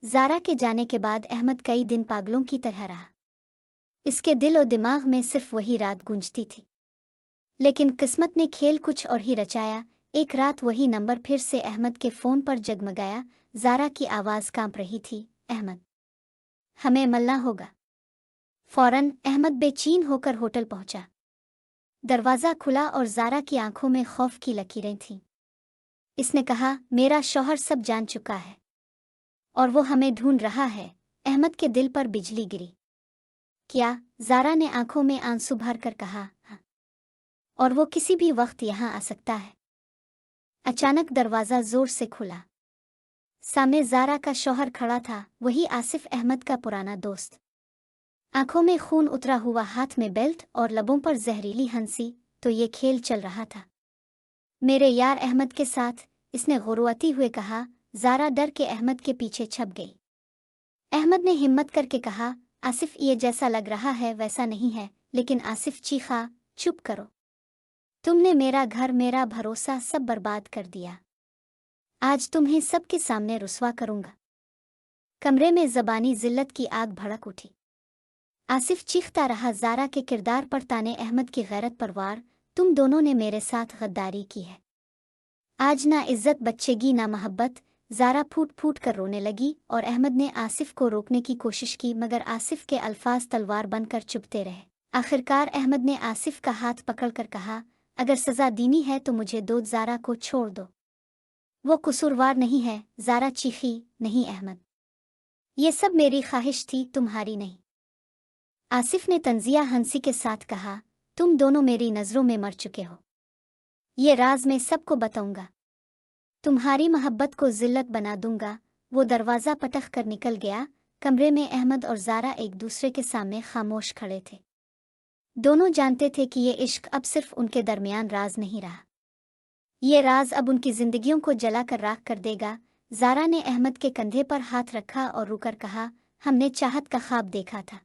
ज़ारा के जाने के बाद अहमद कई दिन पागलों की तरह रहा। इसके दिल और दिमाग में सिर्फ वही रात गूंजती थी। लेकिन किस्मत ने खेल कुछ और ही रचाया। एक रात वही नंबर फिर से अहमद के फ़ोन पर जगमगाया। ज़ारा की आवाज़ कांप रही थी, अहमद, हमें मिलना होगा। फौरन अहमद बेचैन होकर होटल पहुंचा। दरवाज़ा खुला और ज़ारा की आंखों में खौफ की लकीरें थीं। इसने कहा, मेरा शौहर सब जान चुका है और वो हमें ढूंढ रहा है। अहमद के दिल पर बिजली गिरी। क्या? ज़ारा ने आंखों में आंसू भर कर कहा, हाँ, और वो किसी भी वक्त यहाँ आ सकता है। अचानक दरवाज़ा ज़ोर से खुला। सामने ज़ारा का शौहर खड़ा था, वही आसिफ, अहमद का पुराना दोस्त। आंखों में खून उतरा हुआ, हाथ में बेल्ट और लबों पर जहरीली हंसी। तो ये खेल चल रहा था मेरे यार अहमद के साथ, इसने गुर्राते हुए कहा। ज़ारा डर के अहमद के पीछे छप गई। अहमद ने हिम्मत करके कहा, आसिफ, ये जैसा लग रहा है वैसा नहीं है। लेकिन आसिफ चीखा, चुप करो, तुमने मेरा घर, मेरा भरोसा सब बर्बाद कर दिया। आज तुम्हें सबके सामने रुस्वा करूंगा। कमरे में ज़बानी जिल्लत की आग भड़क उठी। आसिफ चीखता रहा, ज़ारा के किरदार पर ताने, अहमद की गैरत पर वार। तुम दोनों ने मेरे साथ गद्दारी की है। आज ना इज्जत बचेगी ना मोहब्बत। ज़ारा फूट फूट कर रोने लगी और अहमद ने आसिफ को रोकने की कोशिश की, मगर आसिफ के अल्फाज तलवार बनकर चुभते रहे। आखिरकार अहमद ने आसिफ का हाथ पकड़कर कहा, अगर सज़ा देनी है तो मुझे दो, ज़ारा को छोड़ दो, वो कसूरवार नहीं है। ज़ारा चीखी, नहीं अहमद, ये सब मेरी ख्वाहिश थी, तुम्हारी नहीं। आसिफ ने तंजिया हंसी के साथ कहा, तुम दोनों मेरी नज़रों में मर चुके हो। ये राज मैं सबको बताऊंगा, तुम्हारी मोहब्बत को जिल्लत बना दूंगा। वो दरवाज़ा पटक कर निकल गया। कमरे में अहमद और ज़ारा एक दूसरे के सामने खामोश खड़े थे। दोनों जानते थे कि ये इश्क अब सिर्फ उनके दरमियान राज नहीं रहा, ये राज अब उनकी जिंदगियों को जला कर राख कर देगा। ज़ारा ने अहमद के कंधे पर हाथ रखा और रुकर कहा, हमने चाहत का ख्वाब देखा था,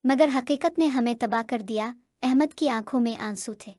मगर हकीकत ने हमें तबाह कर दिया। अहमद की आंखों में आंसू थे।